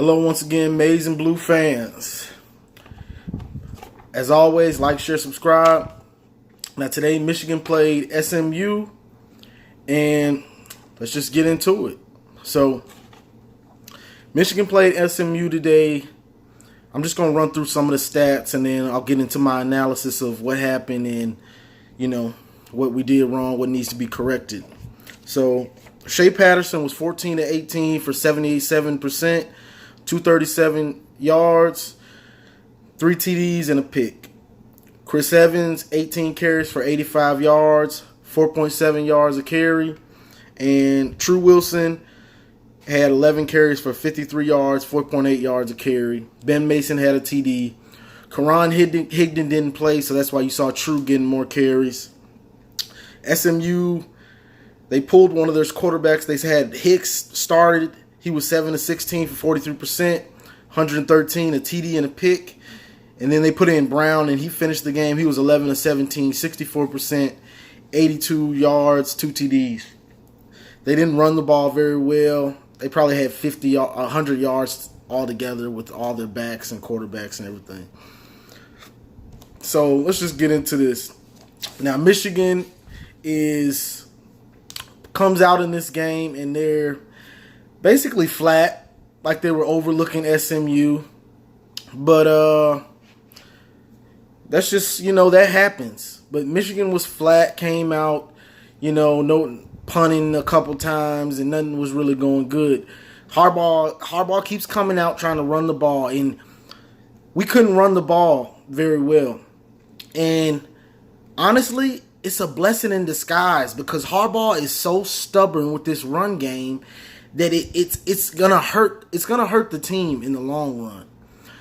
Hello once again, Maize and Blue fans. As always, like, share, subscribe. Now today, Michigan played SMU, and let's just get into it. So, Michigan played SMU today. I'm just going to run through some of the stats, and then I'll get into my analysis of what happened and, what we did wrong, what needs to be corrected. So, Shea Patterson was 14 to 18 for 77%, 237 yards, 3 TDs, and a pick. Chris Evans, 18 carries for 85 yards, 4.7 yards a carry. And True Wilson had 11 carries for 53 yards, 4.8 yards a carry. Ben Mason had a TD. Karan Higdon didn't play, so that's why you saw True getting more carries. SMU, they pulled one of their quarterbacks. They had Hicks started. He was 7 to 16 for 43%, 113, a TD and a pick. And then they put in Brown, and he finished the game. He was 11 to 17, 64%, 82 yards, 2 TDs. They didn't run the ball very well. They probably had 100 yards altogether with all their backs and quarterbacks and everything. So let's just get into this. Now Michigan comes out in this game, and they're basically flat, like they were overlooking SMU. But that's just, that happens. But Michigan was flat, came out, no punting a couple times, and nothing was really going good. Harbaugh keeps coming out trying to run the ball, and we couldn't run the ball very well. And honestly, it's a blessing in disguise because Harbaugh is so stubborn with this run game that it's gonna hurt. It's gonna hurt the team in the long run.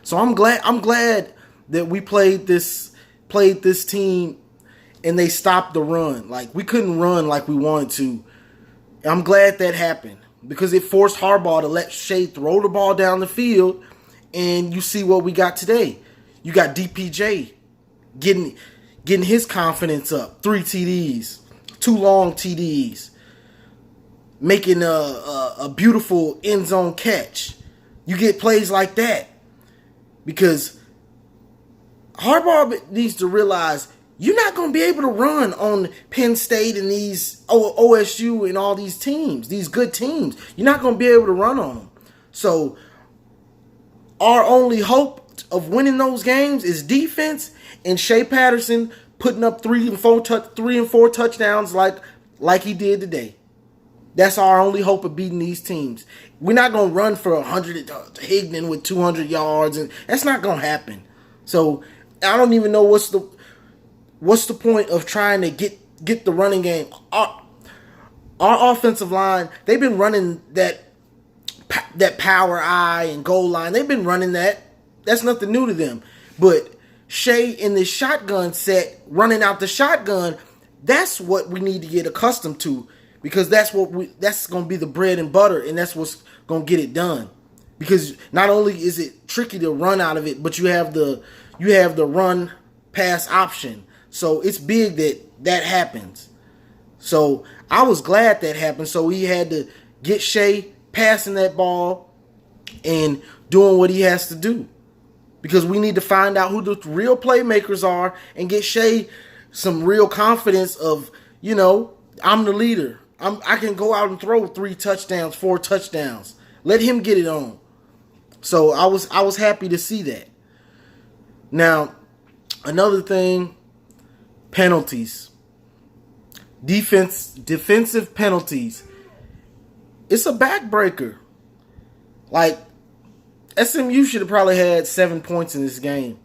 So I'm glad that we played this team and they stopped the run. Like, we couldn't run like we wanted to. I'm glad that happened because it forced Harbaugh to let Shea throw the ball down the field, and you see what we got today. You got DPJ getting his confidence up. 3 TDs, 2 long TDs, making a beautiful end zone catch. You get plays like that because Harbaugh needs to realize you're not going to be able to run on Penn State and these OSU and all these teams, these good teams. You're not going to be able to run on them. So our only hope of winning those games is defense and Shea Patterson putting up 3 and 4 touchdowns like he did today. That's our only hope of beating these teams. We're not going to run for 100 Higdon with 200 yards, and that's not going to happen. So I don't even know what's the point of trying to get the running game. Our offensive line, they've been running that power eye and goal line. They've been running that. That's nothing new to them. But Shea in this shotgun set, running out the shotgun, that's what we need to get accustomed to because that's going to be the bread and butter, and that's what's going to get it done. Because not only is it tricky to run out of it, but you have the run pass option. So it's big that happens. So I was glad that happened. So he had to get Shea passing that ball and doing what he has to do. Because we need to find out who the real playmakers are and get Shea some real confidence of, I'm the leader. I can go out and throw 3 touchdowns, 4 touchdowns. Let him get it on. So I was happy to see that. Now, another thing, penalties. Defensive penalties. It's a backbreaker. Like, SMU should have probably had 7 points in this game.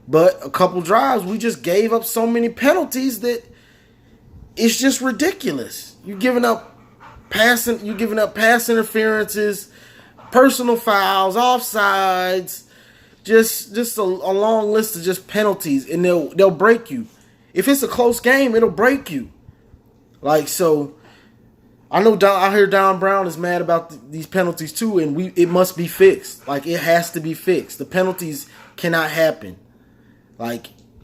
But a couple drives, we just gave up so many penalties that it's just ridiculous. You're giving up pass interferences, personal fouls, offsides, just a long list of just penalties, and they'll break you. If it's a close game, it'll break you. So I hear Don Brown is mad about these penalties too, and it must be fixed. It has to be fixed. The penalties cannot happen.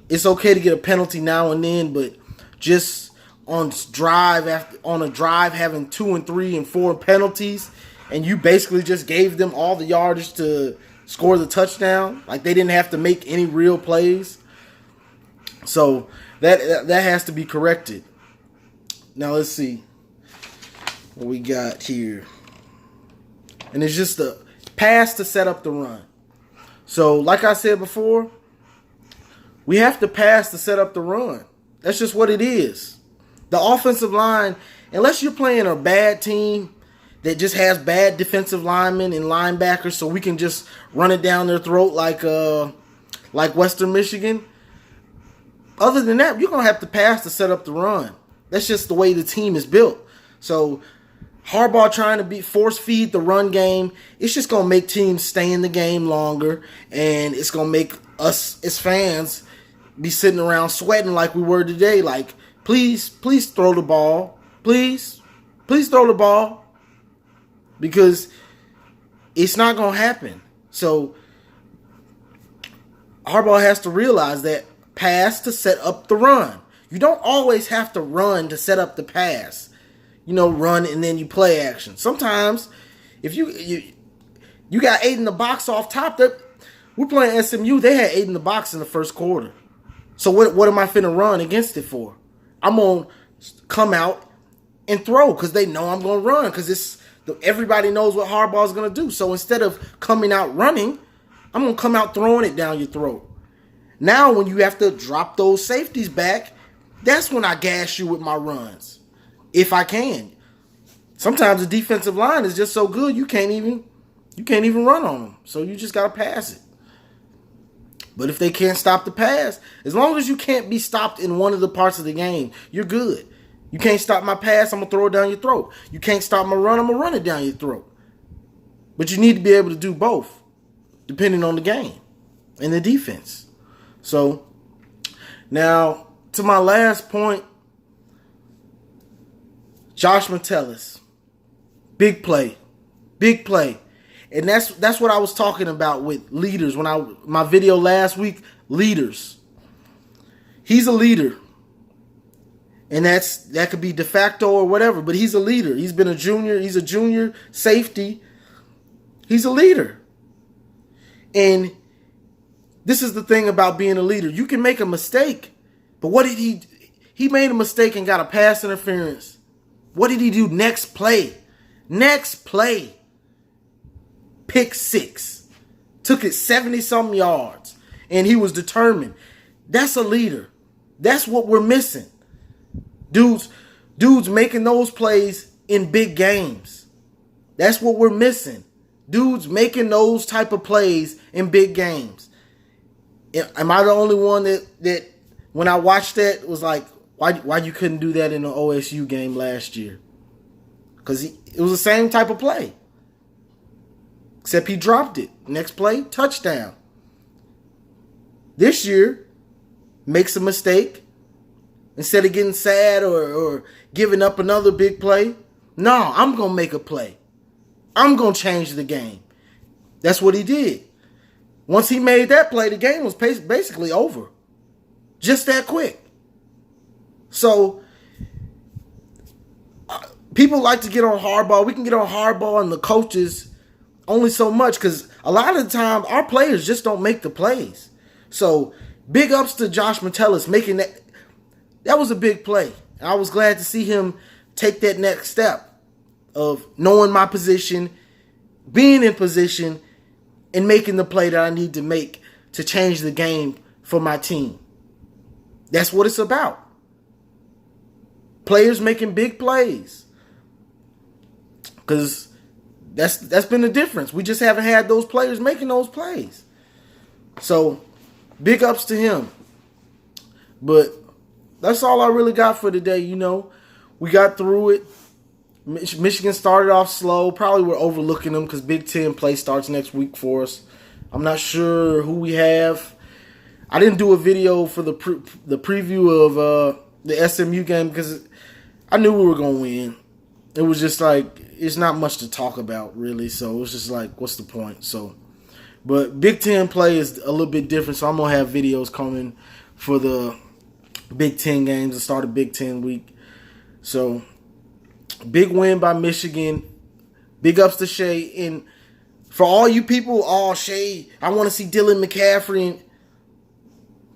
It's okay to get a penalty now and then, but just on a drive having 2 and 3 and 4 penalties, and you basically just gave them all the yardage to score the touchdown. Like, they didn't have to make any real plays. So that has to be corrected. Now let's see what we got here. And it's just the pass to set up the run. So like I said before, we have to pass to set up the run. That's just what it is. The offensive line, unless you're playing a bad team that just has bad defensive linemen and linebackers, so we can just run it down their throat like Western Michigan. Other than that, you're going to have to pass to set up the run. That's just the way the team is built. So Harbaugh trying to force feed the run game, it's just going to make teams stay in the game longer, and it's going to make us as fans be sitting around sweating like we were today. Like, please throw the ball. Please throw the ball. Because it's not going to happen. So Harbaugh has to realize that pass to set up the run. You don't always have to run to set up the pass. Run and then you play action. Sometimes if you got 8 in the box off top, we're playing SMU. They had 8 in the box in the first quarter. So what am I finna run against it for? I'm going to come out and throw because they know I'm going to run because everybody knows what Harbaugh's going to do. So instead of coming out running, I'm going to come out throwing it down your throat. Now when you have to drop those safeties back, that's when I gas you with my runs. If I can. Sometimes the defensive line is just so good you can't even run on them. So you just got to pass it. But if they can't stop the pass, as long as you can't be stopped in one of the parts of the game, you're good. You can't stop my pass, I'm going to throw it down your throat. You can't stop my run, I'm going to run it down your throat. But you need to be able to do both, depending on the game and the defense. So, now, to my last point, Josh Metellus. Big play. And that's what I was talking about with leaders. My video last week, leaders. He's a leader. And that could be de facto or whatever, but he's a leader. He's been a junior. He's a junior safety. He's a leader. And this is the thing about being a leader. You can make a mistake, but what did he made a mistake and got a pass interference. What did he do next play? Pick 6. Took it 70-something yards. And he was determined. That's a leader. That's what we're missing. Dudes making those plays in big games. That's what we're missing. Dudes making those type of plays in big games. Am I the only one that when I watched that was like, why you couldn't do that in the OSU game last year? Because it was the same type of play. Except he dropped it. Next play, touchdown. This year, makes a mistake. Instead of getting sad or giving up another big play, no, I'm going to make a play. I'm going to change the game. That's what he did. Once he made that play, the game was basically over. Just that quick. So, people like to get on Harbaugh. We can get on Harbaugh and the coaches only so much because a lot of the time our players just don't make the plays. So, big ups to Josh Metellus making that. That was a big play. I was glad to see him take that next step of knowing my position, being in position, and making the play that I need to make to change the game for my team. That's what it's about. Players making big plays. Because that's been the difference. We just haven't had those players making those plays. So, big ups to him. But that's all I really got for today, We got through it. Michigan started off slow. Probably we're overlooking them because Big Ten play starts next week for us. I'm not sure who we have. I didn't do a video for the preview of the SMU game because I knew we were going to win. It was just like, it's not much to talk about, really. So it was just like, what's the point? But Big Ten play is a little bit different. So I'm going to have videos coming for the Big Ten games, the start of Big Ten week. So, big win by Michigan. Big ups to Shay. And for all you people, Shay, I want to see Dylan McCaffrey.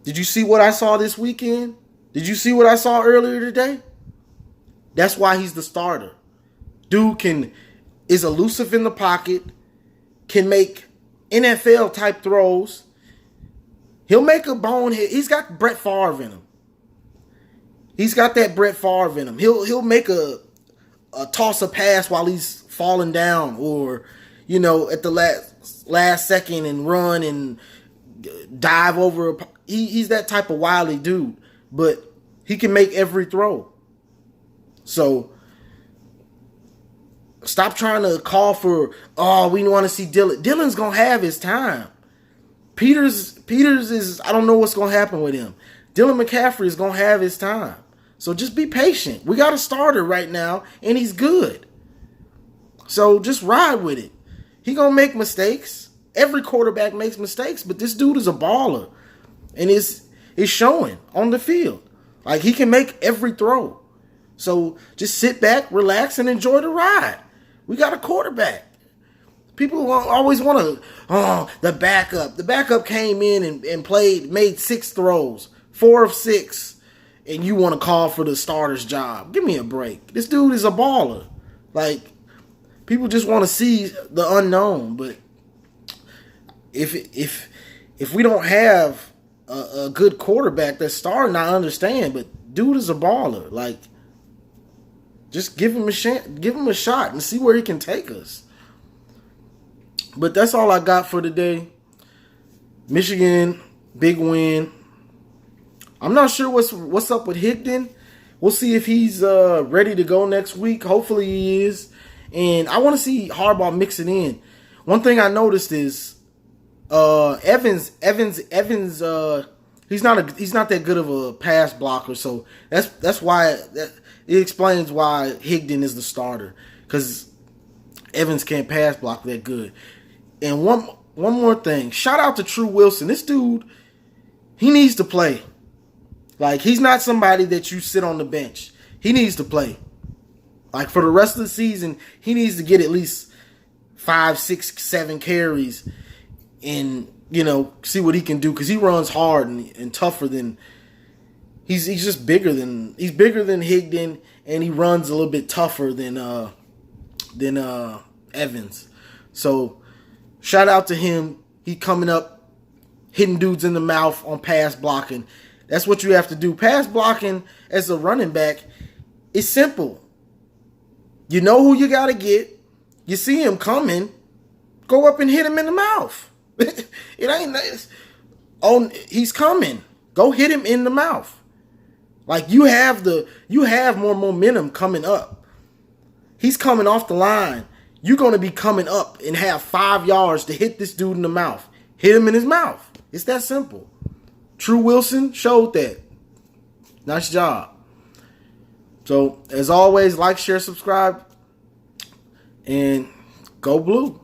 Did you see what I saw this weekend? Did you see what I saw earlier today? That's why he's the starter. Dude is elusive in the pocket, can make NFL type throws. He'll make a bonehead. He's got Brett Favre in him. He's got that Brett Favre in him. He'll make a toss a pass while he's falling down, or at the last second and run and dive over. He's that type of wily dude, but he can make every throw. So stop trying to call for, we want to see Dylan. Dylan's gonna have his time. Peters is, I don't know what's gonna happen with him. Dylan McCaffrey is gonna have his time. So just be patient. We got a starter right now, and he's good. So just ride with it. He gonna make mistakes. Every quarterback makes mistakes, but this dude is a baller. And it's showing on the field. Like, he can make every throw. So just sit back, relax, and enjoy the ride. We got a quarterback. People always want to, the backup. The backup came in and made 6 throws, 4 of 6. And you want to call for the starter's job. Give me a break. This dude is a baller. Like, people just want to see the unknown. But if we don't have a good quarterback that's starting, I understand. But dude is a baller. Like, just give him a shot and see where he can take us. But that's all I got for today. Michigan, big win. I'm not sure what's up with Higdon. We'll see if he's ready to go next week. Hopefully he is. And I want to see Harbaugh mix it in. One thing I noticed is Evans. He's not that good of a pass blocker. So that's why it explains why Higdon is the starter, because Evans can't pass block that good. And one more thing. Shout out to True Wilson. This dude, he needs to play. Like, he's not somebody that you sit on the bench. He needs to play. Like, for the rest of the season, he needs to get at least 5, 6, 7 carries and, see what he can do. Because he runs hard and tougher than... He's just bigger than... He's bigger than Higdon, and he runs a little bit tougher than Evans. So, shout out to him. He coming up, hitting dudes in the mouth on pass blocking. That's what you have to do. Pass blocking as a running back is simple. You know who you got to get. You see him coming. Go up and hit him in the mouth. It ain't nice. Oh, he's coming. Go hit him in the mouth. Like, you have more momentum coming up. He's coming off the line. You're going to be coming up and have 5 yards to hit this dude in the mouth. Hit him in his mouth. It's that simple. True Wilson showed that. Nice job. So, as always, like, share, subscribe, and go blue.